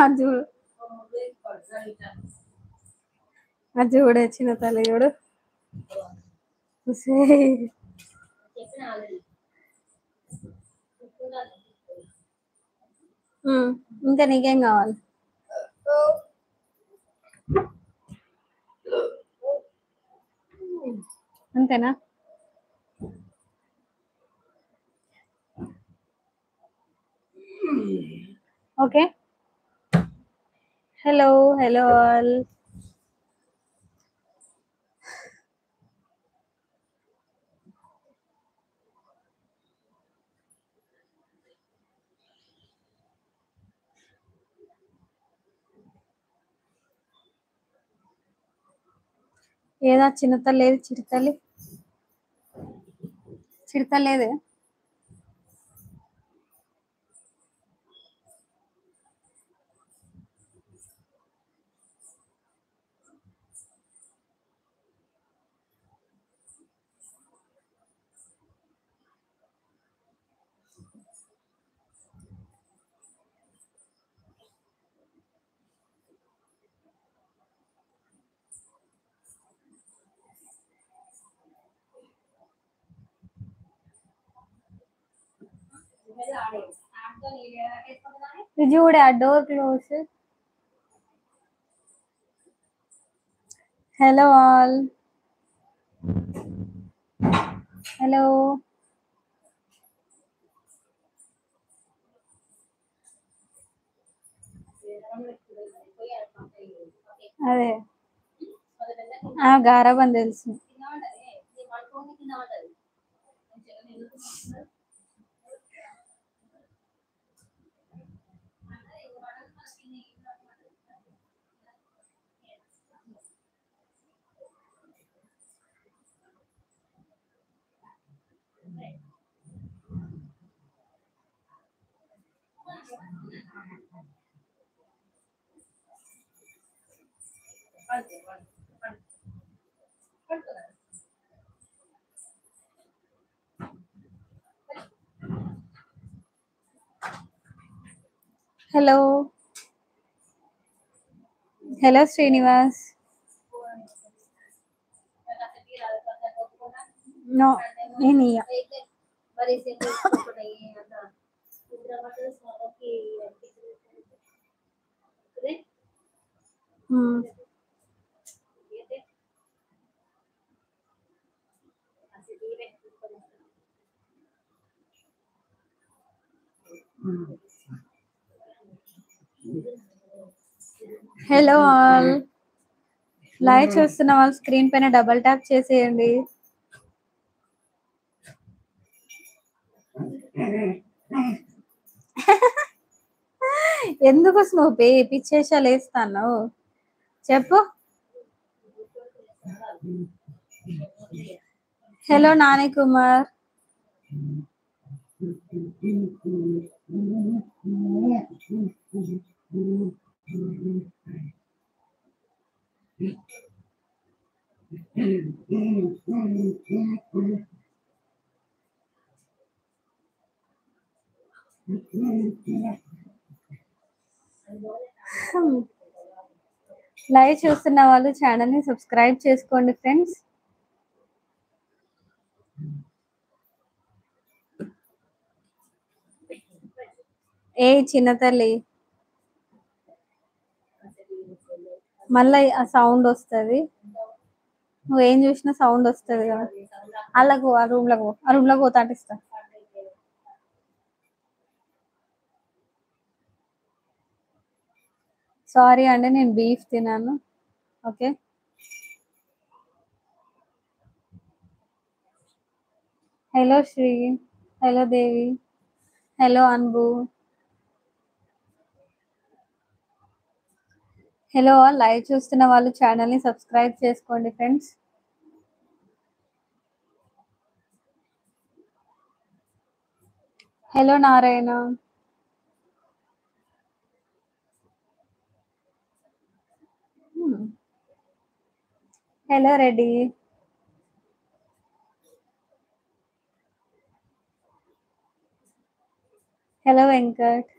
అది చూడు, అది చూడు చిన్న తల్లి చూడు. ఉసేయ్. ఇంకా నీకేం కావాలి? అంతేనా? ఓకే. Hello hello all. ఏదా చిన్నత లేదు, చిరుతల్లి చిరుత లేదు. చూడే ఆ door close. Hello all. Hello. అదే గారాబని తెలుసు. Hello hello Srinivas. నో నేను హలో ఆల్. లైవ్ చూస్తున్న వాళ్ళు స్క్రీన్ పైన డబల్ ట్యాప్ చేసేయండి. ఎందుకు స్నూపి పిచ్చేషాలు వేస్తాను చెప్పు. హలో నాని కుమార్. లైవ్ చూస్తున్న వాళ్ళు ఛానల్ ని సబ్స్క్రైబ్ చేసుకోండి ఫ్రెండ్స్. ఏ చిన్న తల్లి మళ్ళీ ఆ సౌండ్ వస్తుంది. నువ్వేం చూసినా సౌండ్ వస్తుంది కదా. అలాగో ఆ రూమ్ లో పోతాటిస్తా. సారీ అండి, నేను బీఫ్ తిన్నాను. Okay. Hello Sri. Hello Devi. Hello Anbu. Hello live చూస్తున్న వాళ్ళు ఛానల్ ని సబ్స్క్రైబ్ చేసుకోండి friends. Hello Narayana. Hello Reddy. Hello Venkat.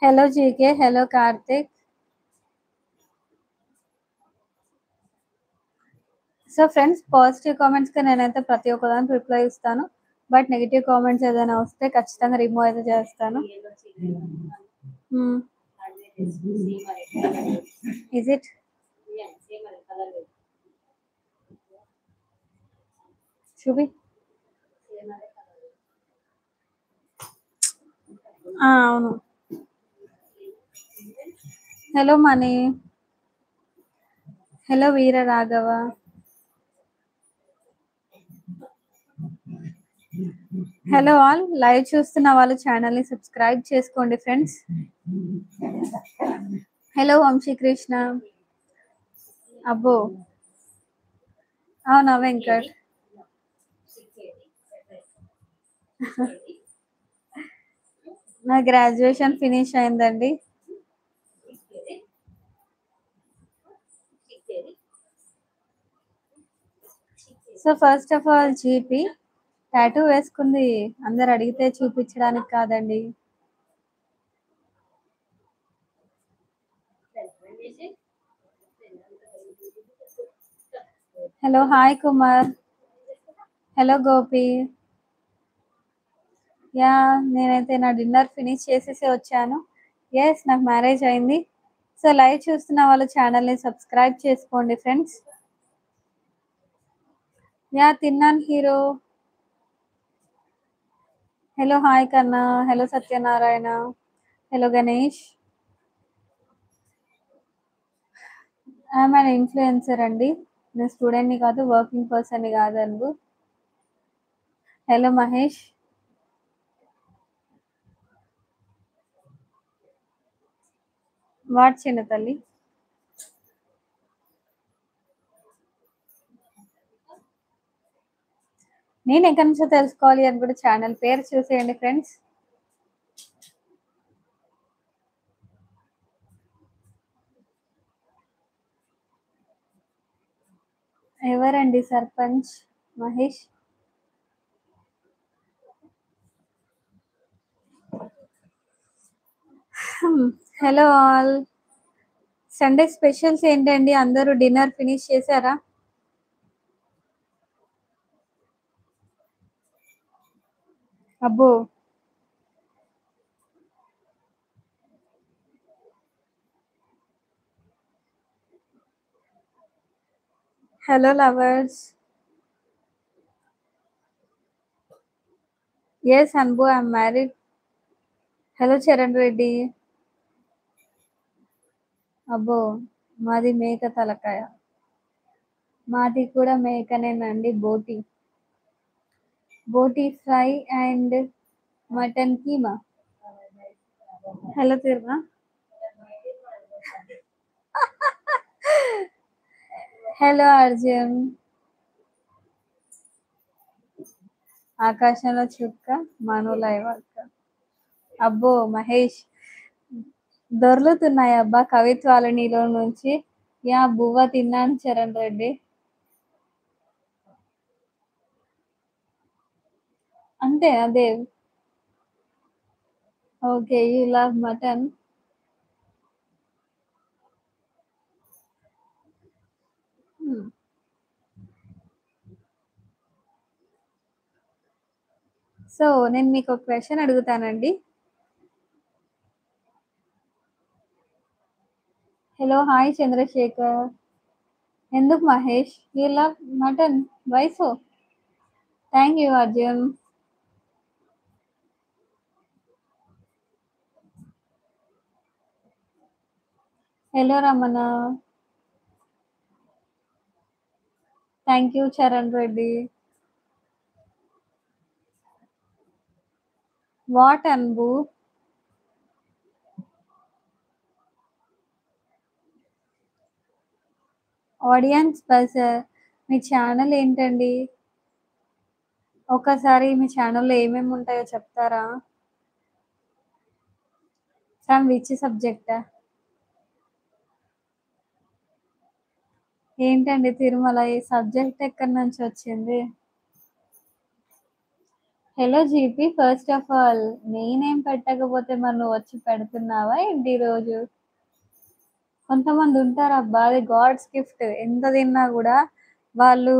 Hello GK, hello Karthik. So friends, positive కామెంట్స్‌కి నేనైతే ప్రతి ఒక్కదానికి రిప్లై ఇస్తాను. బట్ నెగెటివ్ కామెంట్స్ ఏదైనా వస్తే ఖచ్చితంగా రిమూవ్ అయితే చేస్తాను. హ్మ్. Is it? చూపి. అవును. Hello money. Hello Veera Raghava. Hello all, live చూస్తున్న వాళ్ళు ఛానల్ని సబ్స్క్రైబ్ చేసుకోండి ఫ్రెండ్స్. హలో వంశీకృష్ణ. అబ్బో, అవునా వెంకట్? నా గ్రాడ్యుయేషన్ ఫినిష్ అయిందండి. So first of all GP tattoo వేసుకుంది అందరు అడిగితే చూపించడానికి కాదండి. Hello hi Kumar. Hello Gopi. Yeah, నేనైతే నా డిన్నర్ ఫినిష్ చేసేసి వచ్చాను. ఎస్, నాకు మ్యారేజ్ అయింది. సో లైవ్ చూస్తున్న వాళ్ళు ఛానల్ని సబ్స్క్రైబ్ చేసుకోండి ఫ్రెండ్స్. యా, తిన్నాను హీరో. హలో హాయ్ కన్నా. Hello Satyanarayana. Hello Ganesh. I'm an influencer అండి. నేను స్టూడెంట్ని కాదు, వర్కింగ్ పర్సన్ని కాదండి. హలో మహేష్. వాట్ చిన్న తల్లి. నేను ఎక్కడి నుంచో తెలుసుకోవాలి అని కూడా ఛానల్ పేరు చూసేయండి ఫ్రెండ్స్. ఎవరండి sarpanch? Mahesh. Hello all. Sunday specials ఏంటండి? అందరూ డిన్నర్ ఫినిష్ చేశారా? అబ్బో. Hello lovers. Yes Anbu, I'm married. Hello Charan Reddy. అబ్బో, మాది మేక తలకాయ. మాది కూడా మేకనేనండి. Boti boti fry and mutton keema. Hello Thiruma. Hello Arjun. ఆకాశంలో చుక్క, మనోల వర్క. అబ్బో మహేష్, దొర్లుతున్నాయి అబ్బా కవిత్వాలు నీలో నుంచి. యా, బువ్వ తిన్నాను చరణ్ రెడ్డి. అంతే అదే. Okay, you love mutton. So నేను మీకు ఒక క్వశ్చన్ అడుగుతానండి. Hello hi Chandrashekar. ఎందుకు Mahesh? You love mutton, why so? Thank you Arjun. Hello Ramana. Thank you Charan Reddy. What Anbu? Audience buzzer. మీ ఛానల్ ఏంటండి? ఒకసారి మీ ఛానల్లో ఏమేమి ఉంటాయో చెప్తారా? From which subject? ఏంటండి తిరుమల, ఈ సబ్జెక్ట్ ఎక్కడి నుంచి వచ్చింది? Hello GP, first of all నేనేం పెట్టకపోతే మరి నువ్వు వచ్చి పెడుతున్నావా ఏంటి ఈరోజు? కొంతమంది ఉంటారబ్బా, అది గాడ్స్ గిఫ్ట్. ఎంత తిన్నా కూడా వాళ్ళు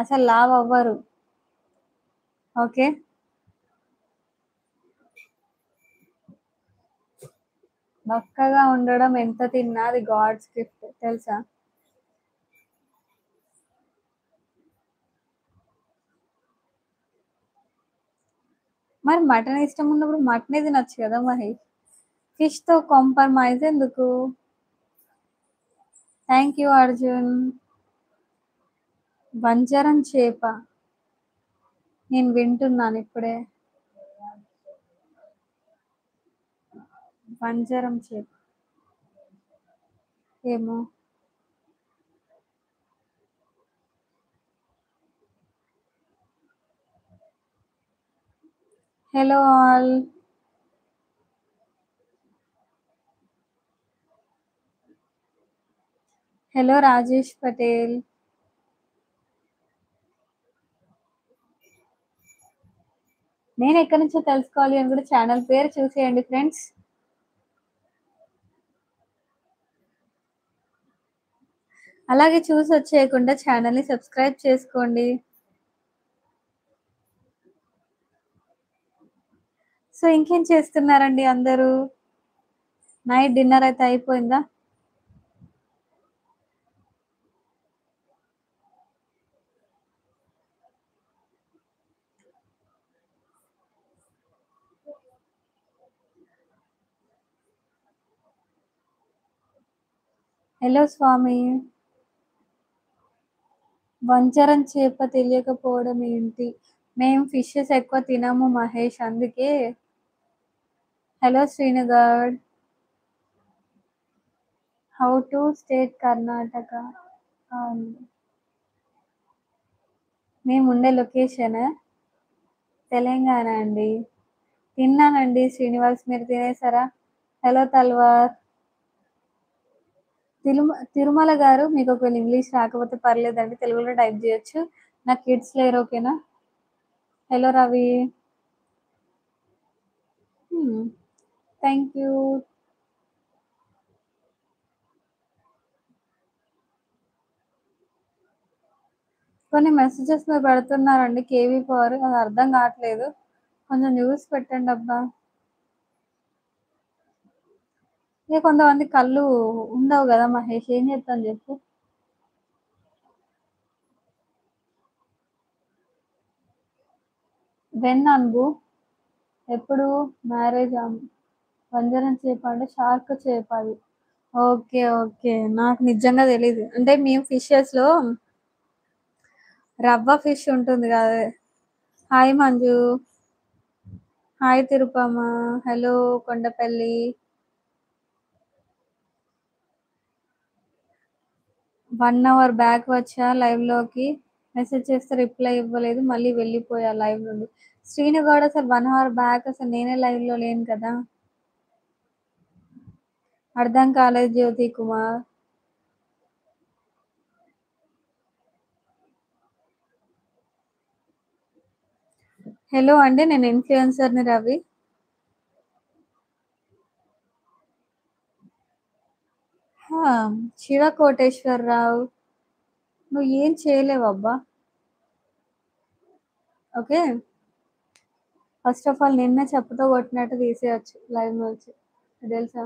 అసలు లావు అవ్వరు. ఓకే, బక్కగా ఉండడం ఎంత తిన్నా అది గాడ్స్ గిఫ్ట్, తెలుసా? మరి మటన్ ఇష్టం ఉన్నప్పుడు మటనే తినొచ్చు కదా మహేష్. ఫిష్ తో కాంప్రమైజ్ ఎందుకు? Thank you Arjun. వంజరం చేప, నేను వింటున్నాను ఇప్పుడే. వంజరం చేప ఏమో. Hello all. Hello Rajesh Patel. నేను ఎక్కడి నుంచో తెలుసుకోవాలి అని కూడా ఛానల్ పేరు చూసేయండి ఫ్రెండ్స్. అలాగే చూసి వచ్చేయకుండా ఛానల్ని సబ్స్క్రైబ్ చేసుకోండి. సో ఇంకేం చేస్తున్నారండి అందరూ? నైట్ డిన్నర్ అయితే అయిపోయిందా? హలో స్వామి. వంజరం చేప తెలియకపోవడం ఏంటి? మేము ఫిషెస్ ఎక్కువ తినము మహేష్, అందుకే. హలో శ్రీనుగాడ్. How to state Karnataka? మేము ఉండే లొకేషన్ తెలంగాణ అండి. తిన్నానండి శ్రీనివాస్, మీరు తినేసారా? హలో తల్వార్. తిరుమల గారు, మీకు ఒకవేళ ఇంగ్లీష్ రాకపోతే పర్లేదండి, తెలుగులో టైప్ చేయొచ్చు. నాకు కిడ్స్ లేరు, ఓకేనా? హలో రవి. Thank you. కొన్ని మెసేజెస్ మీరు పెడుతున్నారండి, కేవీ పవర్, అది అర్థం కావట్లేదు. కొంచెం న్యూస్ పెట్టండి అబ్బా. ఇక కొంతమంది కళ్ళు ఉండవు కదా మహేష్, ఏం చేస్తాను చెప్పు. వెన్ అనుగు, ఎప్పుడు మ్యారేజ్? వంజరం చేప అంటే షార్క్ చేప అది. ఓకే ఓకే, నాకు నిజంగా తెలీదు. అంటే మేము ఫిషెస్లో రవ్వ ఫిష్ ఉంటుంది కదా. Hi Manju. Hi Tirupamma. Hello Kondapalli. 1 hour back వచ్చా లైవ్లోకి, మెసేజ్ చేస్తే రిప్లై ఇవ్వలేదు, మళ్ళీ వెళ్ళిపోయా లైవ్ నుండి. శ్రీను గౌడ్, అసలు 1 అవర్ బ్యాక్ అసలు నేనే లైవ్లో లేను కదా. అర్థం కాలేదు జ్యోతి కుమార్. హలో అండి, నేను ఇన్ఫ్లుయెన్సర్ని రవి. శివ కోటేశ్వరరావు, నువ్వు ఏం చేయలేవబ్బా. ఓకే, ఫస్ట్ ఆఫ్ ఆల్ నిన్నే చెప్పుతో కొట్టినట్టు తీసేయచ్చు లైవ్ నుంచి, తెలుసా?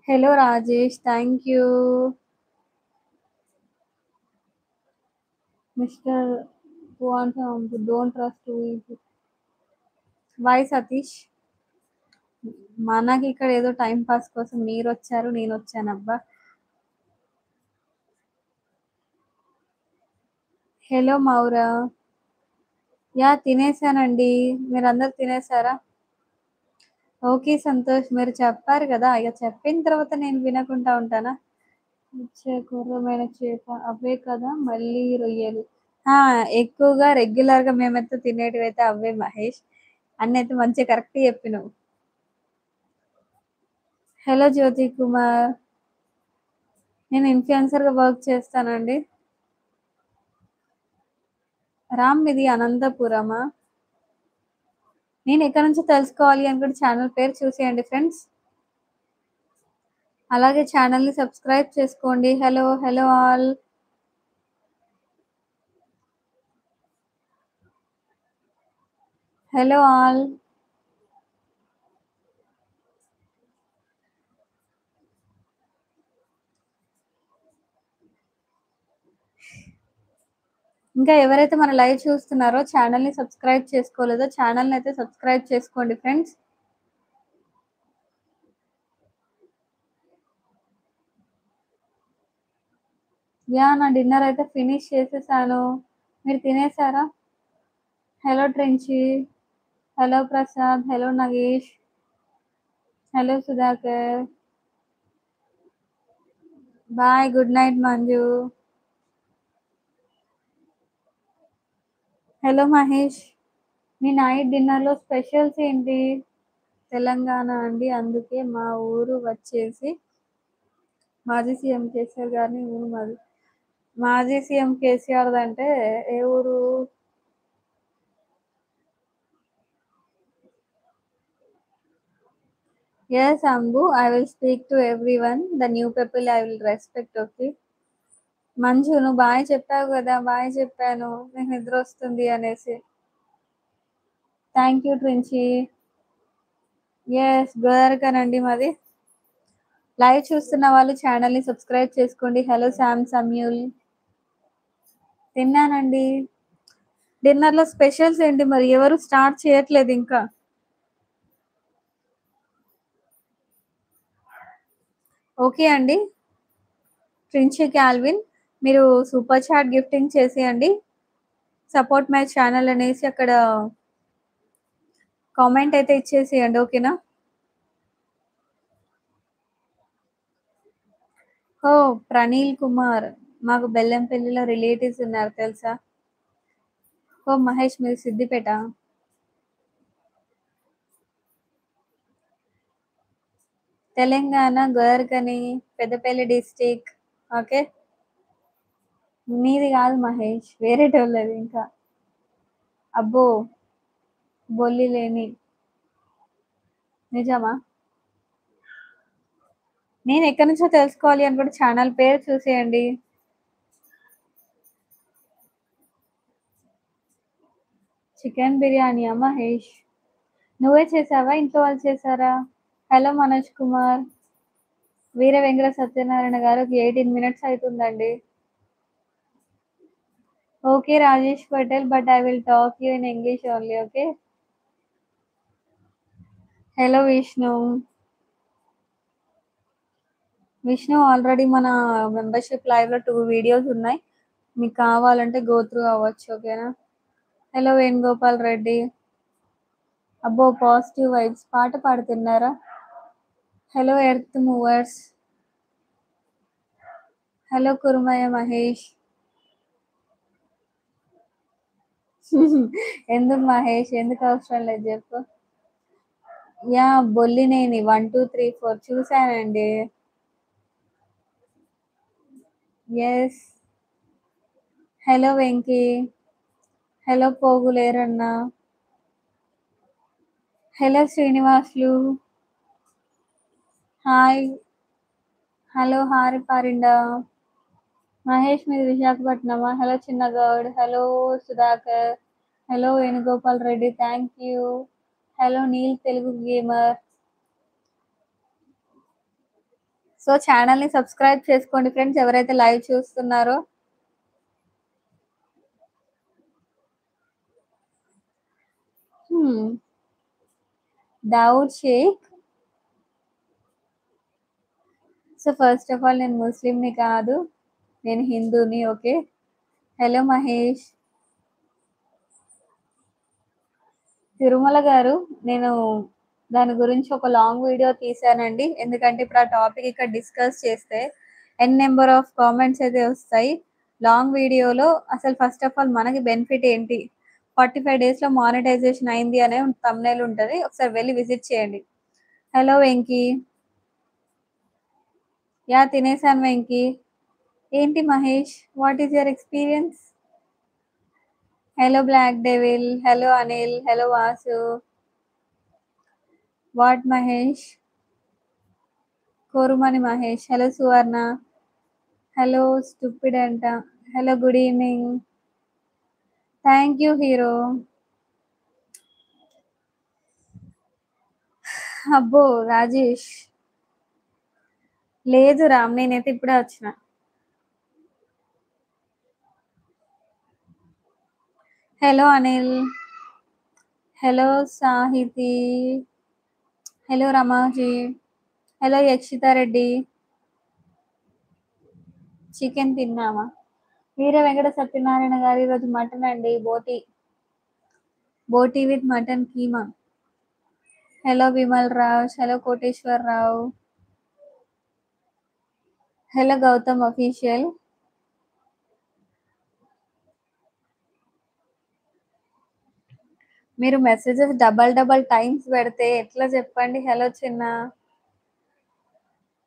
Hello Rajesh, thank you. Mister don't trust Y Satish. మనకి ఇక్కడ ఏదో టైం పాస్ కోసం మీరు వచ్చారు, నేను వచ్చానబ్బా. హలో మౌరా. యా తినేసానండి, మీరందరు తినేసారా? ఓకే సంతోష్, మీరు చెప్పారు కదా, ఇక చెప్పిన తర్వాత నేను వినకుండా ఉంటానా? గుర్రమైన చేప అవే కదా, మళ్ళీ రొయ్యలు. ఎక్కువగా రెగ్యులర్గా మేమైతే తినేటివి అయితే అవే మహేష్, అన్నీ అయితే మంచిగా కరెక్ట్ చెప్పినావు. హలో జ్యోతి కుమార్. నేను ఇన్‌ఫ్లుయెన్సర్‌గా వర్క్ చేస్తానండి. రామ్ మీది అనంతపురమా? నేనెక్కడి నుంచో తెలుసుకోవాలి అనుకుంటే ఛానల్ పేరు చూసేయండి ఫ్రెండ్స్. అలాగే ఛానల్‌ని సబ్స్క్రైబ్ చేసుకోండి. Hello! Hello all. Hello all. ఇంకా ఎవరైతే మన లైవ్ చూస్తున్నారో ఛానల్‌ని సబ్స్క్రైబ్ చేసుకోలేదో ఛానల్‌నయితే సబ్స్క్రైబ్ చేసుకోండి ఫ్రెండ్స్. యాహ్! నా డిన్నర్ అయితే ఫినిష్ చేసేసాను. మీరు తినేసారా? హలో ట్రెంచీ. Hello Prasad. Hello Nagesh. Hello Sudhakar. Bye. Good night Manju. Hello Mahesh. మీ నైట్ డిన్నర్‌లో స్పెషల్స్ ఏంటి? తెలంగాణ అండి. అందుకే మా ఊరు వచ్చేసి మాజీ సీఎం కేసీఆర్ గారిని ఊరు మాది. మాజీ సీఎం కేసీఆర్‌దంటే ఏ ఊరు? Yes Anbu. I will speak to everyone. The new people I will respect. Okay. Manju నువ్వు బాయ్ చెప్పావు గదా! బాయ్ చెప్పాను. నాకు నిద్రొస్తుంది అనేసి. థాంక్ యూ ట్విన్సీ. యెస్. గోదావరిఖానండి మాది. లైవ్ చూస్తున్న వాళ్ళు ఛానల్‌ని సబ్స్క్రైబ్ చేసుకోండి. Hello Sam Samuel. తిన్నానండి. డిన్నర్‌లో స్పెషల్స్ ఏంటి మరి? ఎవరు స్టార్ట్ చేయట్లేదు ఇంకా. ఓకే అండి. ట్రిన్షీ కాల్విన్ మీరు సూపర్ చాట్ గిఫ్టింగ్ చేసేయండి. సపోర్ట్ మై ఛానల్ అనేసి అక్కడ కామెంట్ అయితే ఇచ్చేసేయండి. ఓకేనా? ఓహ్! ప్రణీల్ కుమార్. మాకు బెల్లంపల్లిలో రిలేటివ్స్ ఉన్నారు తెలుసా? ఓహ్! మహేష్ మీది సిద్దిపేట. తెలంగాణ గోదావరిఖని పెద్దపల్లి డిస్ట్రిక్ట్. ఓకే. మీది కాదు మహేష్. వేరేటోళ్ళది ఇంకా. అబ్బో! బొల్లిలేని. నిజమా? నేను ఎక్కడి నుంచో తెలుసుకోవాలి అనుకుంటే ఛానల్ పేరు చూసేయండి. చికెన్ బిర్యానీయా మహేష్? నువ్వే చేసావా? ఇంట్లో వాళ్ళు చేసారా? హలో మనోజ్ కుమార్. వీర వెంకట సత్యనారాయణ గారు 18 మినిట్స్ అయితుందండి. Okay Rajesh Patel but I will talk you in English only. Okay. Hello Vishnu. Vishnu already మన మెంబర్‌షిప్ లైవ్‌లో 2 వీడియోస్ ఉన్నాయి. మీకు కావాలంటే గో త్రూ అవ్వచ్చు. ఓకేనా? హలో వేణుగోపాల్ రెడ్డి. అబ్బో! Positive vibes. పాట పాడుతున్నారా? Hello earth movers. Hello Kurumayya Mahesh. ఎందుకు మహేష్? ఎందుకు అవసరం లేదు జెప్పు. యాహ్! బొల్లినేని 1, 2, 3, 4 చూసానండి. యెస్. హలో వెంకీ. హలో పోగులేరన్న. హలో శ్రీనివాసులు. హాయ్. హలో హారిపారిండా. మహేష్ మీది విశాఖపట్నమా? Hello Chinnagoud. Hello Sudhakar. Hello Venugopal Reddy. Thank you. Hello Neel Telugu gamer. So ఛానల్‌ని సబ్స్క్రైబ్ చేసుకోండి ఫ్రెండ్స్ ఎవరైతే లైవ్ చూస్తున్నారో. Hmm. Dawood Shaikh. So first of all నేను ముస్లింని కాదు. నేను హిందూని. ఓకే. హలో మహేష్. తిరుమల గారు నేను దాని గురించి ఒక లాంగ్ వీడియో తీశానండి. ఎందుకంటే ఇప్పుడు ఆ టాపిక్ ఇక్కడ డిస్కస్ చేస్తే నెంబర్ ఆఫ్ కామెంట్స్ అయితే వస్తాయి. లాంగ్ వీడియోలో అసలు ఫస్ట్ ఆఫ్ ఆల్ మనకి బెనిఫిట్ ఏంటి? 45 డేస్‌లో మానిటైజేషన్ అయింది అనే థంబ్‌నెయిల్ ఉంటది. ఒకసారి వెళ్లి విజిట్ చేయండి. హలో వెంకీ. యాహ్! తినేసాను వెంకీ. ఏంటి Mahesh? What is your experience? Hello black devil. Hello Anil. Hello Vasu. What Mahesh? Korumani Mahesh. Hello Suvarna. Hello stupid అంట. Hello good evening. Thank you hero. అబ్బో! రాజేష్. లేదు రామ్. నేనైతే ఇప్పుడే వచ్చిన. Hello Anil. Hello Sahithi. Hello Ramaji. Hello Yakshitha Reddy. Chicken తిన్నామా? వీర వెంకట సత్యనారాయణ గారు ఈరోజు మటన్ అండి. బోటి. బోటి with mutton keema. Hello Vimal Raj. Hello Koteswararao. Hello Gautham official. మీరు మెసేజెస్ డబల్ టైమ్స్ పెడితే ఎట్లా చెప్పండి? Hello Chinna.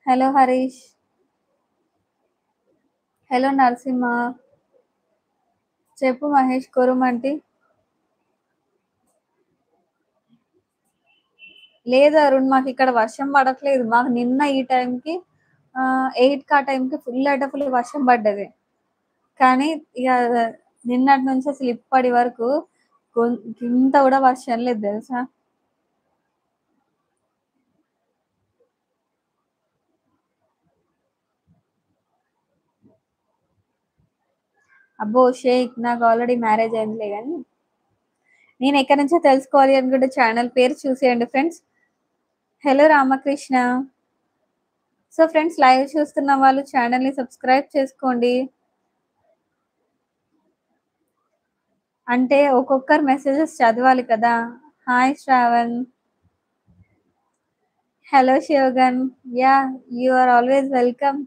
Hello Harish. Hello Narasimha. చెప్పు మహేష్ కొరుమంటి. లేదు అరుణ్, మాకు ఇక్కడ వర్షం పడట్లేదు. మాకు నిన్న ఈ టైంకి 8కి ఆ టైంకి ఫుల్ వర్షం పడ్డది. కానీ ఇక నిన్నటి నుంచి అసలు ఇప్పటి వరకు ఇంత కూడా వర్షం లేదు తెలుసా. అబ్బో షేక్, నాకు ఆల్రెడీ మ్యారేజ్ అయిందిలే. కానీ నేను ఎక్కడి నుంచో తెలుసుకోవాలి అనుకుంటే ఛానల్ పేరు చూసేయండి friends. Hello Ramakrishna. So friends, live చూస్తున్న వాళ్ళు ఛానల్ని సబ్స్క్రైబ్ చేసుకోండి. అంటే ఒక్కొక్కరు మెసేజెస్ చదవాలి కదా. Hi Shravan. Hello Shivagan. Yeah, you are always welcome.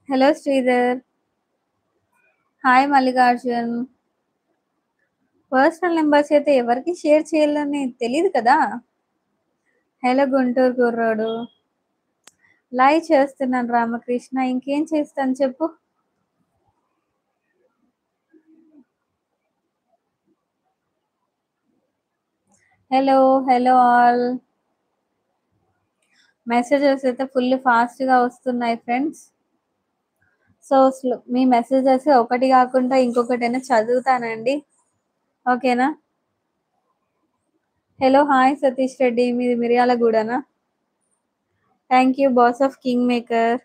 Hello Sridhar. Hi Mallikarjun. Personal numbers అయితే ఎవరికి షేర్ చేయాలని తెలియదు కదా. హలో గుంటూరు కుర్రోడు. లైవ్ చేస్తున్నాను రామకృష్ణ. ఇంకేం చేస్తాను చెప్పు. Hello hello all. మెసేజెస్ అయితే ఫుల్ ఫాస్ట్గా వస్తున్నాయి ఫ్రెండ్స్. సో మీ మెసేజెస్ ఒకటి కాకుండా ఇంకొకటైనా చదువుతానండి. ఓకేనా? Hello hi Satish Reddy. మీది మిర్యాలగూడనా? Thank you boss of king maker.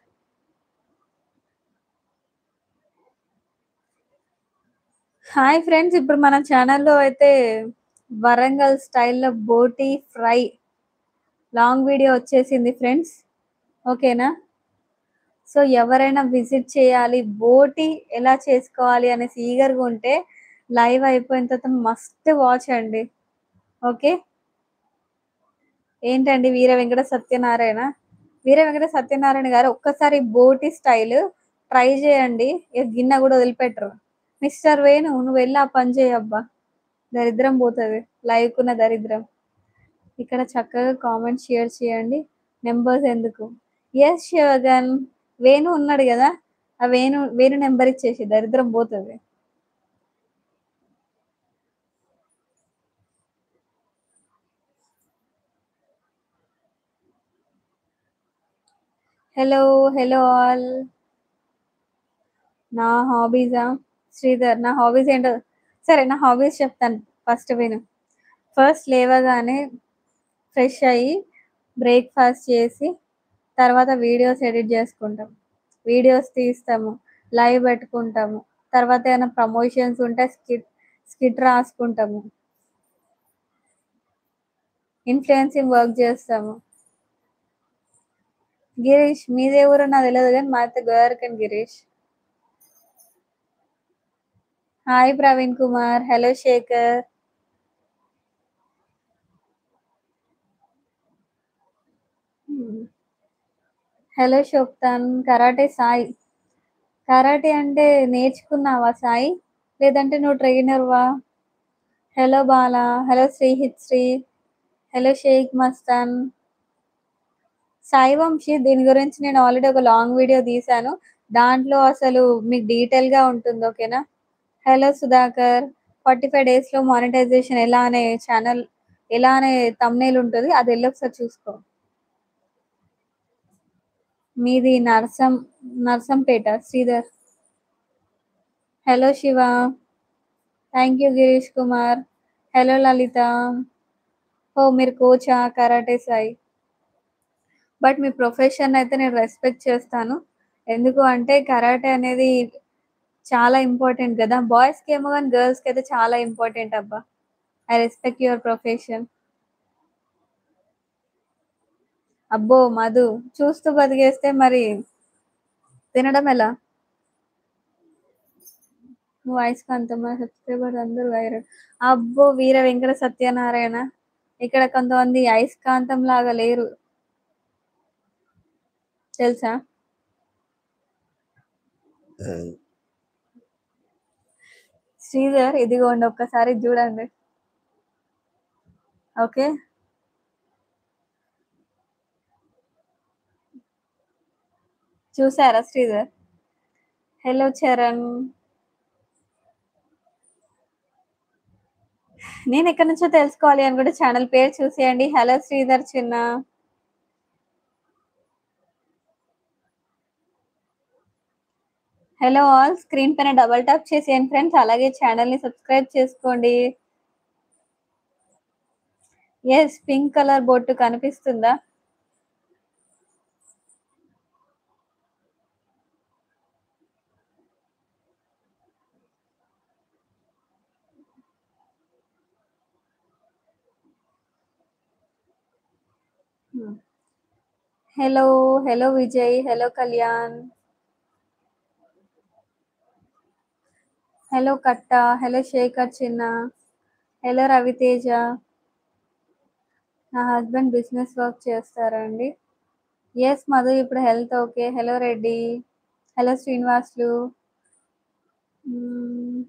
Hi friends, ఇప్పుడు మన ఛానల్లో అయితే వరంగల్ స్టైల్లో బోటీ ఫ్రై లాంగ్ వీడియో వచ్చేసింది ఫ్రెండ్స్. ఓకేనా? సో ఎవరైనా విజిట్ చేయాలి, బోటీ ఎలా చేసుకోవాలి అనేసి ఈగర్గా ఉంటే లైవ్ అయిపోయిన తర్వాత మస్ట్ వాచ్ అండి. ఓకే. ఏంటండి వీర వెంకట సత్యనారాయణ. వీర వెంకట సత్యనారాయణ గారు ఒక్కసారి బోటి స్టైల్ ట్రై చేయండి. ఇక గిన్నె కూడా వదిలిపెట్టరు. మిస్టర్ వేణు, నువ్వు వెళ్ళి ఆ పని చేయబ్బా, దరిద్రం పోతుంది. లైవ్కున్న దరిద్రం. ఇక్కడ చక్కగా కామెంట్ షేర్ చేయండి. నెంబర్స్ ఎందుకు? ఎస్ శివగన్. వేణు ఉన్నాడు కదా, ఆ వేణు నెంబర్ ఇచ్చేసి దరిద్రం పోతుంది. Hello hello all. నా హాబీసా శ్రీధర్? నా హాబీస్ ఏంటో సరే, నా హాబీస్ చెప్తాను. ఫస్ట్ విను. ఫస్ట్ లేవగానే ఫ్రెష్ అయ్యి బ్రేక్ఫాస్ట్ చేసి తర్వాత వీడియోస్ ఎడిట్ చేసుకుంటాం, వీడియోస్ తీస్తాము, లైవ్ పెట్టుకుంటాము. తర్వాత ఏమైనా ప్రమోషన్స్ ఉంటే స్కిట్ రాసుకుంటాము, ఇన్ఫ్లుయెన్సింగ్ వర్క్ చేస్తాము. గిరీష్, మీదే ఊరో నాకు తెలియదు కానీ మాతో గోవర్కన్ Girish. Hi Praveen Kumar. Hello Shekar. Hello షోక్తాన్. కరాటే సాయి. కరాటే అంటే నేర్చుకున్నావా సాయి, లేదంటే నువ్వు ట్రైనర్వా? హలో బాల. హలో శ్రీహిత్శ్రీ. హలో షేక్ మస్తాన్. సాయి వంశీ దీని గురించి నేను ఆల్రెడీ ఒక లాంగ్ వీడియో తీశాను. దాంట్లో అసలు మీకు డీటెయిల్‌గా ఉంటుంది. ఓకేనా? హలో సుధాకర్. 45 డేస్‌లో మానిటైజేషన్ ఎలా అనే ఛానల్ ఎలా అనే థంబ్‌నెయిల్ ఉంటది. అది ఎళ్లి ఒకసారి చూసుకో. మీది Narsampet Sridhar. Hello Shiva. Thank you Girish Kumar. Hello Lalitha. Oh! మీరు కోచా? కరాటే సాయి. బట్ మీ ప్రొఫెషన్ అయితే నేను రెస్పెక్ట్ చేస్తాను. ఎందుకు అంటే కరాటే అనేది చాలా ఇంపార్టెంట్ గదా! బాయ్స్‌కేమో గాని గర్ల్స్‌కైతే చాలా ఇంపార్టెంట్ అబ్బా! I respect your profession. అబ్బో! మధు చూస్తూ బతికేస్తే మరి తినడం ఎలా? నువ్వు అయస్కాంతం మా సబ్స్క్రైబర్స్ అందరూ వైరల్. అబ్బో! వీర వెంకట సత్యనారాయణ. ఇక్కడ కొంతమంది అయస్కాంతం లాగా లేరు. తెలుసా? శ్రీధర్ ఇదిగోండి ఒక్కసారి జూడండి. ఓకే. చూసారా శ్రీధర్? హలో చరణ్. నేనెక్కడి నుంచో తెలుసుకోవాలి అనుకుంటే ఛానల్ పేరు చూసేయండి. హలో శ్రీధర్ చిన్న. Hello all. స్క్రీన్ పైన డబుల్ టాప్ చేసేయండి ఫ్రెండ్స్. అలాగే ఛానల్‌ని సబ్స్క్రైబ్ చేసుకోండి. యెస్. పింక్ కలర్ బొట్టు కనిపిస్తుందా? హ్మ్. Hello. Hello Vijay. Hello Kalyan. Hello కట్ట. హలో శేఖర్ చిన్న. హలో రవితేజ. నా హస్బెండ్ బిజినెస్ వర్క్ చేస్తారండి. యెస్ మధు ఇప్పుడు health okay. Hello Reddy. Hello Srinivasulu. హ్మ్.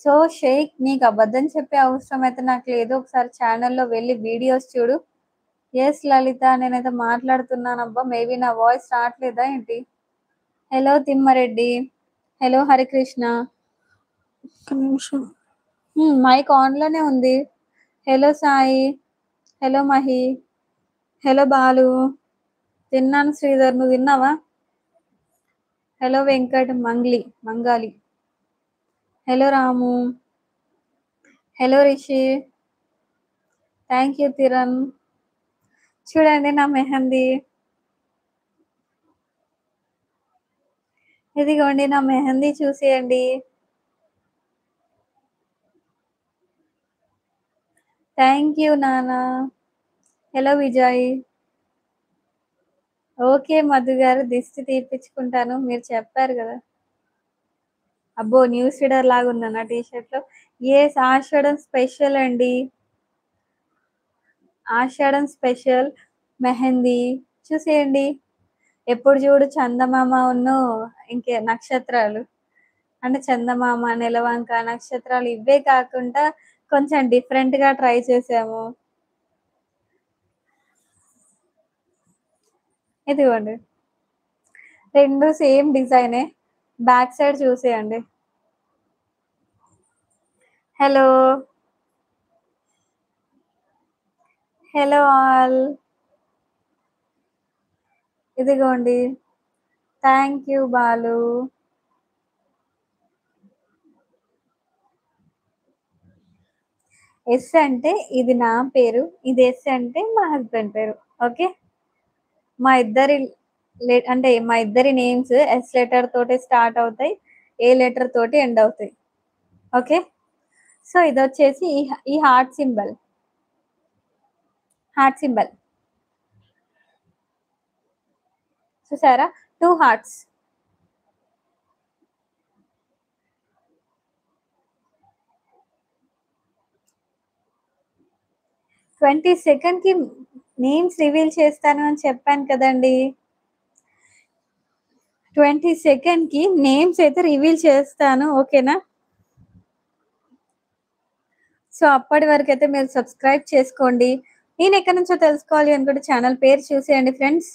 సో షేక్ నీకు అబద్ధం చెప్పే అవసరం అయితే నాకు లేదు. ఒకసారి ఛానల్‌లో వెళ్లి వీడియోస్ చూడు. యెస్ లలిత నేనైతే మాట్లాడుతున్నానబ్బా! మేబీ నా వాయిస్ రాట్లేదా ఏంటి? హలో తిమ్మారెడ్డి. హలో హరికృష్ణ. ఒక్క నిమిషం. మైక్ ఆన్‌లోనే ఉంది. Hello Sai. Hello Mahi. Hello Balu. తిన్నాను శ్రీధర్. నువ్వు తిన్నావా? Hello Venkat Mangali. Hello Ramu. Hello Rishi. Thank you Tiran. చూడండి నా మెహందీ. ఇదిగోండి నా మెహందీ చూసేయండి. థ్యాంక్ యూ నాన్న. హలో విజయ్. ఓకే మధు గారు దిష్టి తీపిచ్చుకుంటాను. మీరు చెప్పారు గదా! అబ్బో! న్యూస్ రీడర్ లాగున్నానా టీ షర్ట్‌లో? యెస్ ఆషాఢం స్పెషల్ అండి. ఆషాఢం స్పెషల్ మెహందీ చూసేయండి. ఎప్పుడు చూడు చందమామను ఇంకే నక్షత్రాలు. అంటే చందమామ, నెలవంక, నక్షత్రాలు ఇవే కాకుండా కొంచెం డిఫరెంట్‌గా ట్రై చేసాము. ఇదిగోండి. 2 సేమ్ డిజైనే. బ్యాక్ సైడ్ చూసేయండి. హలో. Hello all. ఇదిగోండి. Thank you Balu. ఎస్ అంటే ఇది నా పేరు. ఇది ఎస్ అంటే మా హస్బెండ్ పేరు. ఓకే. మా ఇద్దరి అంటే మా ఇద్దరి నేమ్స్ ఎస్ లెటర్ తోటే స్టార్ట్ అవుతాయి. ఏ లెటర్ తోటి ఎండ్ అవుతాయి. ఓకే. సో ఇదొచ్చేసి ఈ హార్ట్ సింబల్. Heart symbol. చూసారా? 2 హార్ట్స్. ట్వంటీ సెకండ్‌కి నేమ్స్ రివీల్ చేస్తాను అని చెప్పాను కదండీ! 22కి నేమ్స్ అయితే రివీల్ చేస్తాను. ఓకేనా? సో, అప్పటి వరకైతే మీరు సబ్స్క్రైబ్ చేసుకోండి. నేనెక్కడి నుంచో తెలుసుకోవాలి అనుకుంటే ఛానల్ పేరు చూసేయండి ఫ్రెండ్స్.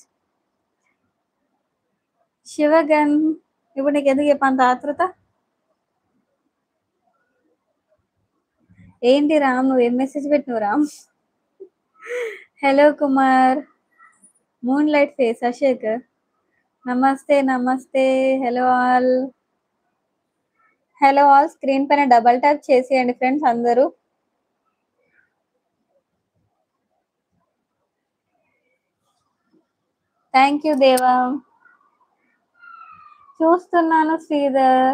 శివగన్. ఇప్పుడు నీకెందుకు చెప్పు అంత ఆతృత? ఏంటి రామ్ నువ్వేం మెసేజ్ పెట్టినవు Ram? Hello Kumar. Moon light ఫేసా శేఖర్? నమస్తే. నమస్తే. Hello all. Hello all. Screen పైన డబుల్ ట్యాప్ చేసేయండి ఫ్రెండ్స్ అందరూ. Thank you Deva. చూస్తున్నాను Sridhar.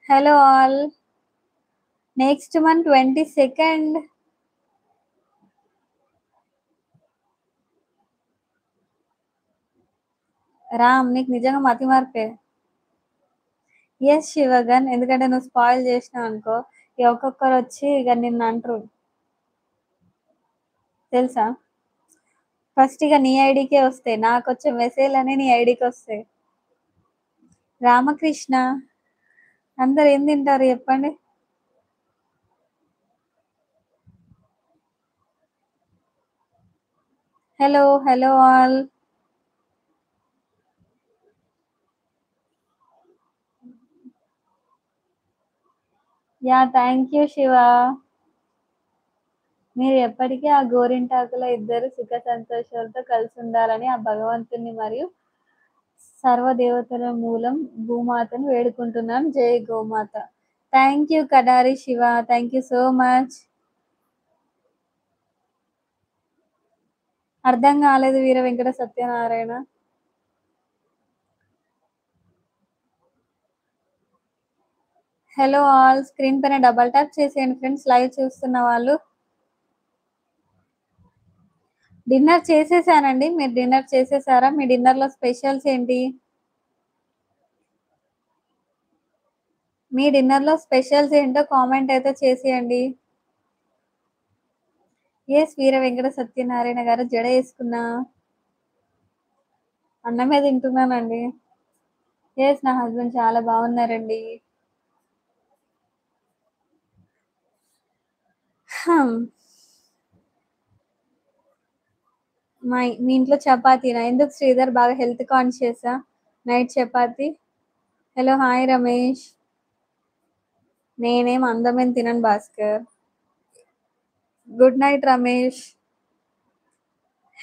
Hello all. Next month 22nd. Ram నీకు నిజంగా మతి మార్పే. ఎస్ శివగన్. ఎందుకంటే నువ్వు స్పాయిల్ చేసినావు అనుకో ఇక ఒక్కొక్కరు వచ్చి ఇక నిన్ను అంటారు తెలుసా? ఫస్ట్ ఇక నీ ఐడికే వస్తాయి. నాకు వచ్చే మెసేజ్ అని నీ ఐడికి వస్తాయి. రామకృష్ణ. అందరు ఏం తింటారు చెప్పండి? Hello hello all. Yeah thank you Shiva. మీరు ఎప్పటికీ ఆ గోరింటాకుల ఇద్దరు సుఖ సంతోషాలతో కలిసి ఉండాలని ఆ భగవంతుని మరియు సర్వదేవతల మూలం భూమాతను వేడుకుంటున్నాను. జై గోమాత. Thank you Kadari Shiva. Thank you so much. అర్థం కాలేదు Veera Venkata Satyanarayana. Hello all. Screen పైన డబల్ ట్యాప్ చేసేయండి ఫ్రెండ్స్ లైవ్ చూస్తున్న వాళ్ళు. డిన్నర్ చేసేసానండి. మీరు డిన్నర్ చేసేసారా? మీ డిన్నర్లో స్పెషల్స్ ఏంటి? మీ డిన్నర్లో స్పెషల్స్ ఏంటో కామెంట్ అయితే చేసేయండి. ఎస్ వీర వెంకట సత్యనారాయణ గారు జడ వేసుకున్నా అన్నమే తింటున్నానండి. ఎస్ నా హస్బెండ్ చాలా బాగున్నారండి. మీ ఇంట్లో చపాతీనా? ఎందుకు శ్రీధర్ బాగా హెల్త్ కాన్షియసా? Night chapati. Hello hi Ramesh. నేనేం అందమైన తినను Bhaskar. Good night Ramesh.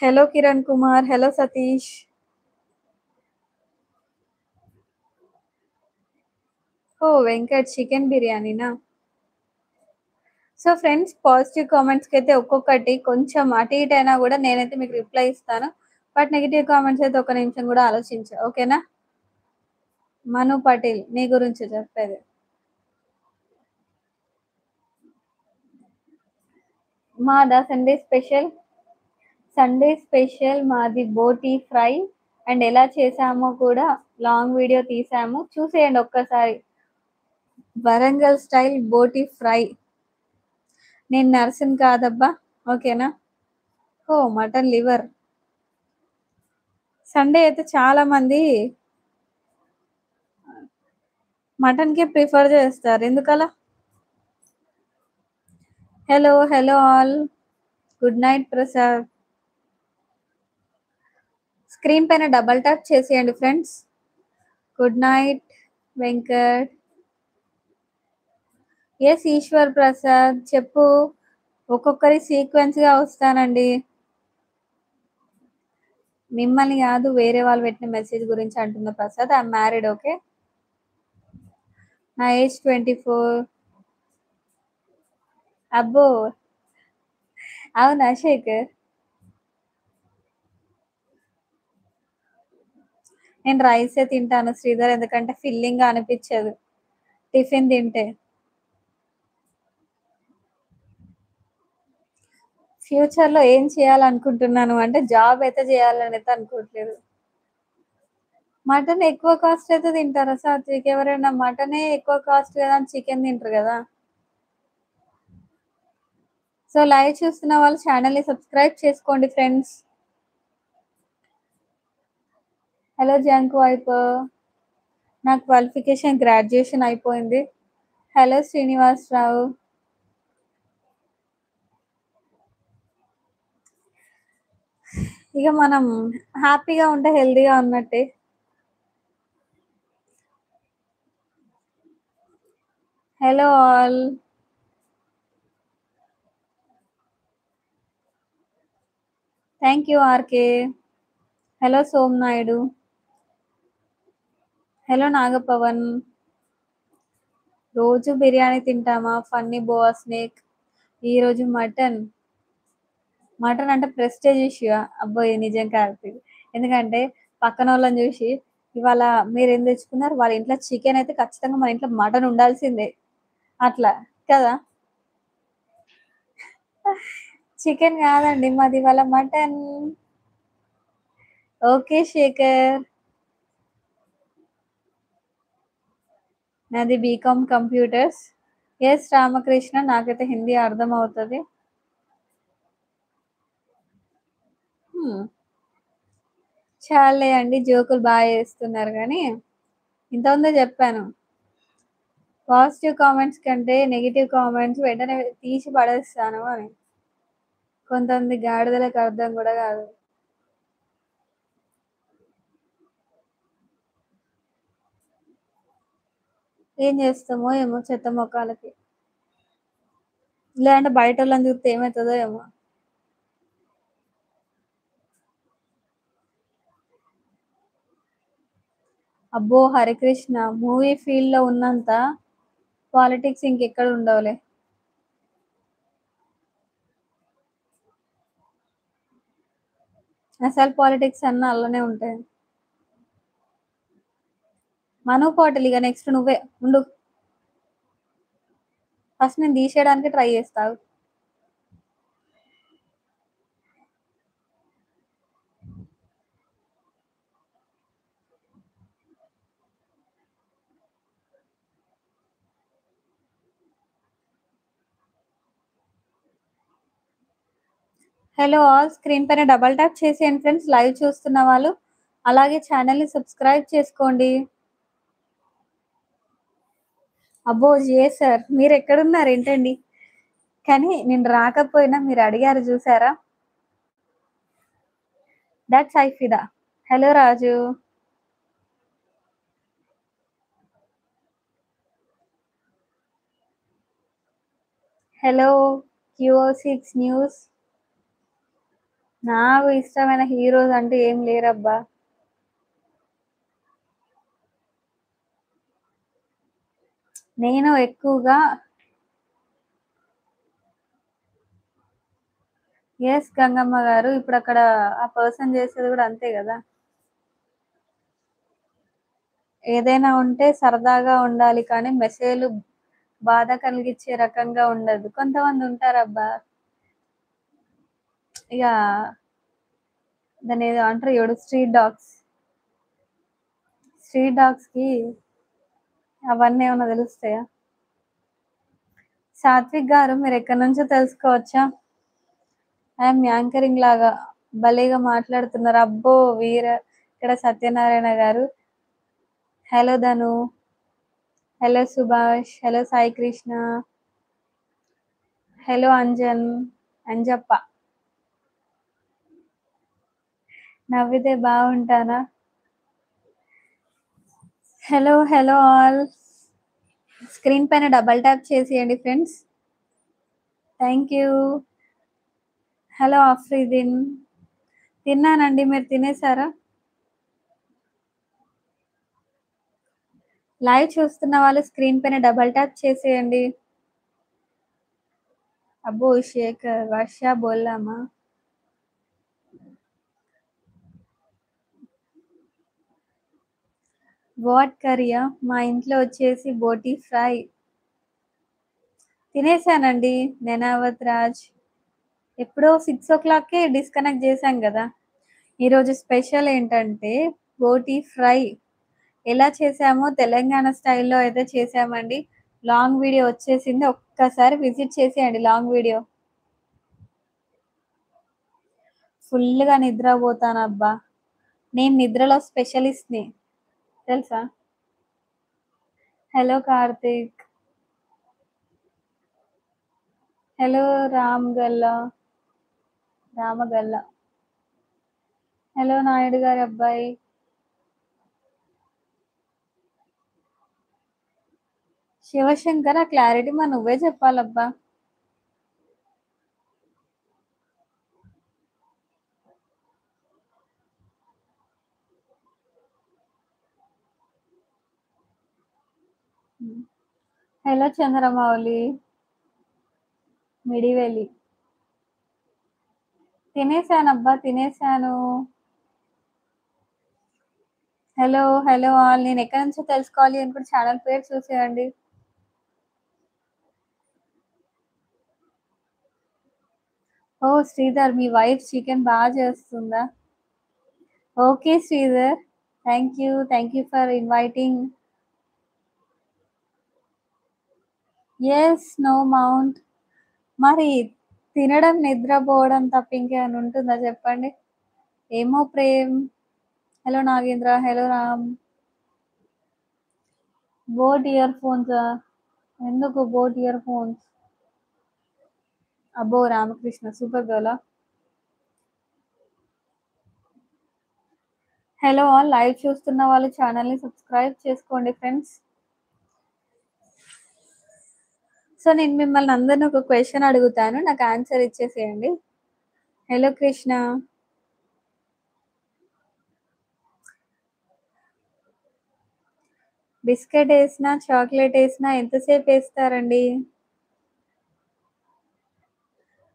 Hello Kiran Kumar. Hello Satish. Oh Venkat chicken బిర్యానీనా? సో ఫ్రెండ్స్ పాజిటివ్ కామెంట్స్కి అయితే ఒక్కొక్కటి కొంచెం అటు ఇటు అయినా కూడా నేనైతే మీకు రిప్లై ఇస్తాను. బట్ నెగిటివ్ కామెంట్స్ అయితే ఒక నిమిషం కూడా ఆలోచించు. ఓకేనా? మను పటేల్ నీ గురించి చెప్పేది. మాదా సండే స్పెషల్? సండే స్పెషల్ మాది బోటీ ఫ్రై అండ్ ఎలా చేసామో కూడా లాంగ్ వీడియో తీసాము, చూసేయండి ఒక్కసారి. Warangal style boti fry. నేను నర్సుని కాదబ్బా. ఓకేనా? ఓ మటన్ లివర్. సండే అయితే చాలా మంది మటన్కే ప్రిఫర్ చేస్తారు, ఎందుకలా? Hello hello all. Good night Prasad. Screen పైన డబల్ ట్యాప్ చేసేయండి friends. Good night Venkat. S Eswar Prasad చెప్పు. ఒక్కొక్కరి సీక్వెన్స్గా వస్తానండి. మిమ్మల్ని కాదు, వేరే వాళ్ళు పెట్టిన మెసేజ్ గురించి అంటున్న ప్రసాద్. I'm married. ఓకే. నా ఏజ్ 24. అబ్బో అవునా శేఖర్? నేను రైసే తింటాను శ్రీధర్, ఎందుకంటే ఫిల్లింగ్ అనిపించదు టిఫిన్ తింటే. ఫ్యూచర్లో ఏం చేయాలనుకుంటున్నాను అంటే జాబ్ అయితే చేయాలని అయితే అనుకోవట్లేదు. మటన్ ఎక్కువ కాస్ట్ అయితే తింటారా సాత్విక్? ఎవరైనా మటనే ఎక్కువ కాస్ట్ కదా అని చికెన్ తింటారు కదా. సో లైవ్ చూస్తున్న వాళ్ళు ఛానల్ని సబ్స్క్రైబ్ చేసుకోండి ఫ్రెండ్స్. Hello junk wipe. నా క్వాలిఫికేషన్ గ్రాడ్యుయేషన్ అయిపోయింది. హలో శ్రీనివాసరావు. ఇక మనం హ్యాపీగా ఉంటే హెల్తీగా ఉన్నట్టే. Hello all. Thank you RK. Hello Somanaidu. Hello Nagapavan. రోజు బిర్యానీ తింటామా? Funny boa snake. ఈరోజు మటన్. మటన్ అంటే ప్రెస్టేజ్ ఇష్యూ. అబ్బోయ్ నిజం కార్తీక్. ఎందుకంటే పక్కన వాళ్ళని చూసి ఇవాళ మీరేం తెచ్చుకున్నారు, వాళ్ళ ఇంట్లో చికెన్ అయితే ఖచ్చితంగా మన ఇంట్లో మటన్ ఉండాల్సిందే అట్లా కదా. చికెన్ కాదండి మాది ఇవాళ మటన్. ఓకే శేఖర్. నాది బీకామ్ కంప్యూటర్స్. ఎస్ రామకృష్ణ, నాకైతే హిందీ అర్థం అవుతుంది. చాలే అండి, జోకులు బాగా చేస్తున్నారు కానీ ఇంతకుముందే చెప్పాను, పాజిటివ్ కామెంట్స్ కంటే నెగిటివ్ కామెంట్స్ వెంటనే తీసి పడేస్తాను అని. కొంతమంది గాడిదలకు అర్థం కూడా కాదు. ఏం చేస్తామో ఏమో చెత్త మొక్కలకి, లేదంటే బయట వాళ్ళని చూస్తే ఏమవుతుందో ఏమో. అబ్బో హరికృష్ణ, మూవీ ఫీల్డ్ లో ఉన్నంత పాలిటిక్స్ ఇంకెక్కడ ఉండవులే. అసలు పాలిటిక్స్ అన్న అలానే ఉంటాయి. మను పాటలు ఇక నెక్స్ట్ నువ్వే ఉండు, ఫస్ట్ నేను తీసేయడానికి ట్రై చేస్తావు. హలో ఆల్, స్క్రీన్ పైన డబల్ ట్యాప్ చేసేయండి ఫ్రెండ్స్, లైవ్ చూస్తున్న వాళ్ళు. అలాగే ఛానల్ని సబ్స్క్రైబ్ చేసుకోండి. అబ్బో జే సార్, మీరు ఎక్కడున్నారు ఏంటండి? కానీ నేను రాకపోయినా మీరు అడిగారు చూసారా. దట్స్ ఐఫిదా. Hello Raju. Hello QO6 news. నాకు ఇష్టమైన హీరోస్ అంటే ఏం లేరబ్బా. నేను ఎక్కువగా ఎస్ గంగమ్మ గారు, ఇప్పుడు అక్కడ ఆ పర్సన్ చేసేది కూడా అంతే కదా. ఏదైనా ఉంటే సరదాగా ఉండాలి కానీ మెసేజ్లు బాధ కలిగించే రకంగా ఉండదు. కొంతమంది ఉంటారబ్బా, ఇక దాన్ని ఏదో అంటారు చూడు, స్ట్రీట్ డాగ్స్. స్ట్రీట్ డాగ్స్ కి అవన్నీ ఏమైనా తెలుస్తాయా? సాత్విక్ గారు, మీరు ఎక్కడి నుంచో తెలుసుకోవచ్చా? ఐఎమ్ యాంకరింగ్ లాగా భలేగా మాట్లాడుతున్నారు. అబ్బో వీర, ఇక్కడ సత్యనారాయణ గారు. Hello Dhanu. Hello Subhash. Hello Sai Krishna. Hello Anjappa. నవ్వితే బాగుంటానా? హలో హలో ఆల్, స్క్రీన్ పైన డబల్ ట్యాప్ చేసేయండి ఫ్రెండ్స్. Thank you. హలో ఆఫ్రిదిన్. తిన్నానండి, మీరు తినేసారా? లైవ్ చూస్తున్న వాళ్ళు స్క్రీన్ పైన డబల్ ట్యాప్ చేసేయండి. అబ్బో శేఖర్, వర్ష బోల్లామా? వాట్ కర్రీయా? మా ఇంట్లో వచ్చేసి బోటీ ఫ్రై. తినేసానండి నెనావత్ రాజ్. ఎప్పుడో 6 o'clockకే డిస్కనెక్ట్ చేశాం కదా. ఈరోజు స్పెషల్ ఏంటంటే బోటీ ఫ్రై. ఎలా చేసామో తెలంగాణ స్టైల్లో అయితే చేసామండి. లాంగ్ వీడియో వచ్చేసింది, ఒక్కసారి విజిట్ చేసేయండి లాంగ్ వీడియో. ఫుల్గా నిద్రపోతానబ్బా, నేను నిద్రలో స్పెషలిస్ట్ని తెలుసా. హలో కార్తీక్. హలో రామగల్ల. హలో నాయుడు గారి అబ్బాయి. శివశంకర్, ఆ క్లారిటీ మరి నువ్వే చెప్పాలబ్బా. హలో చంద్రమౌళి. మిడివెలి. తినేసానబ్బా, తినేసాను. Hello all. నేను ఎక్కడి నుంచో తెలుసుకోవాలి అనుకుంటే ఛానల్ పేరు చూసేయండి. ఓ శ్రీధర్, మీ వైఫ్ చికెన్ బాగా చేస్తుందా? Okay Sridhar, thank you for inviting. Yes, no mount. మరి తినడం నిద్రపోవడం తప్ప ఇంకేమైనా ఉంటుందా చెప్పండి? ఏమో Prem. Hello Nagendra. Hello Ram. Boat ear ఫోన్సా? ఎందుకు బోట్ ఇయర్ ఫోన్స్? అబ్బో రామకృష్ణ సూపర్ గర్లా. హలో ఆల్, లైవ్ చూస్తున్న వాళ్ళు ఛానల్ని సబ్స్క్రైబ్ చేసుకోండి ఫ్రెండ్స్. సో నేను మిమ్మల్ని అందరిని ఒక క్వశ్చన్ అడుగుతాను, నాకు ఆన్సర్ ఇచ్చేసేయండి. హలో కృష్ణ. బిస్కెట్ వేసినా చాక్లెట్ వేసినా ఎంతసేపు వేస్తారండి?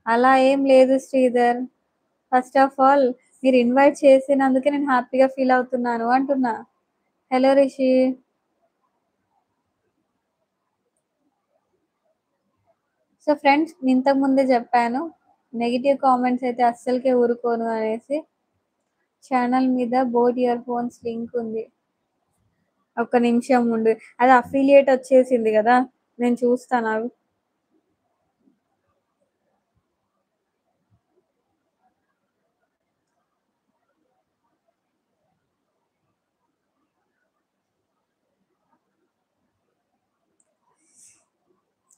అలా ఏం లేదు శ్రీధర్. ఫస్ట్ ఆఫ్ ఆల్ మీరు ఇన్వైట్ చేసినందుకే నేను హ్యాపీగా ఫీల్ అవుతున్నాను అంటున్నా. హలో రిషి. సో ఫ్రెండ్స్, ఇంతకు ముందే చెప్పాను, నెగిటివ్ కామెంట్స్ అయితే అస్సలకే ఊరుకోను అనేసి. ఛానల్ మీద బోట్ ఇయర్ ఫోన్స్ లింక్ ఉంది. ఒక్క నిమిషం ఉండు, అది అఫిలియేట్ వచ్చేసింది కదా, నేను చూస్తాను అవి.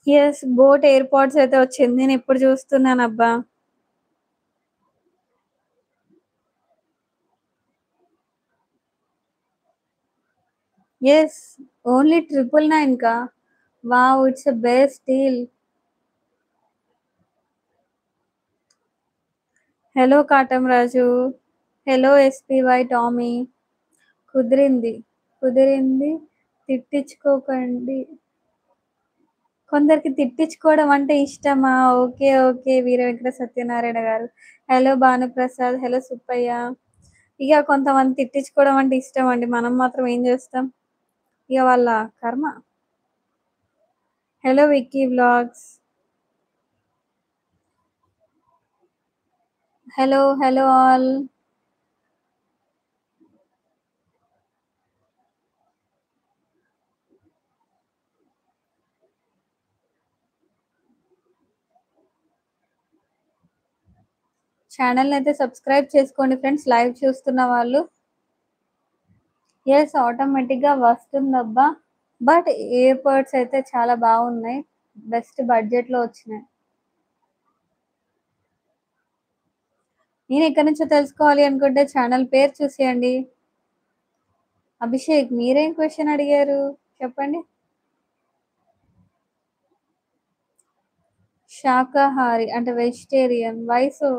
ఎస్, బోట్ ఎయిర్పోర్ట్స్ అయితే వచ్చింది, నేను ఇప్పుడు చూస్తున్నాను అబ్బా. ఎస్, ఓన్లీ 999 కా? Wow, it's a best deal. Hello Katam Raju. Hello SPY Tommy. కుదిరింది తిట్టించుకోకండి. కొందరికి తిట్టించుకోవడం అంటే ఇష్టమా? ఓకే వీర వెంకట సత్యనారాయణ గారు. హలో భానుప్రసాద్. హలో సుబ్బయ్య. ఇక కొంతమంది తిట్టించుకోవడం అంటే ఇష్టం అండి, మనం మాత్రం ఏం చేస్తాం, ఇక వాళ్ళ కర్మ. Hello Vicky vlogs. Hello all. Channel అయితే సబ్స్క్రైబ్ చేసుకోండి ఫ్రెండ్స్, లైవ్ చూస్తున్న వాళ్ళు. ఎస్, ఆటోమేటిక్గా వస్తుందబ్బా. బట్ ఇయర్ బడ్స్ అయితే చాలా బాగున్నాయి, బెస్ట్ బడ్జెట్లో వచ్చినాయి. నేను ఎక్కడి నుంచో తెలుసుకోవాలి అనుకుంటే ఛానల్ పేరు చూసేయండి. అభిషేక్, మీరేం క్వశ్చన్ అడిగారు చెప్పండి? శాకాహారి అంటే వెజిటేరియన్, వయసు?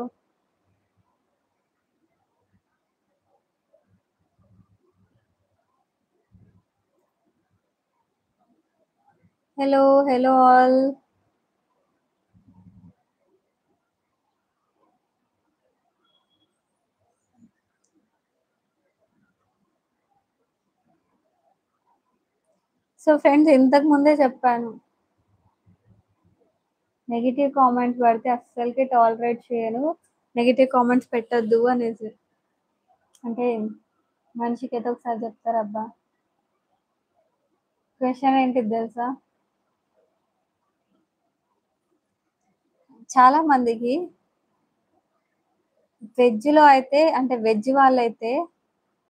Hello all. సో ఫ్రెండ్స్, ఇంతకు ముందే చెప్పాను, నెగిటివ్ కామెంట్స్ పడితే అస్సలకి టాలరేట్ చేయను, నెగిటివ్ కామెంట్స్ పెట్టద్దు అనేసి. అంటే మనిషికి ఏదో ఒకసారి చెప్తారు అబ్బా. క్వశ్చన్ ఏంటిది తెలుసా? చాలా మందికి వెజ్లో అయితే, అంటే వెజ్ వాళ్ళైతే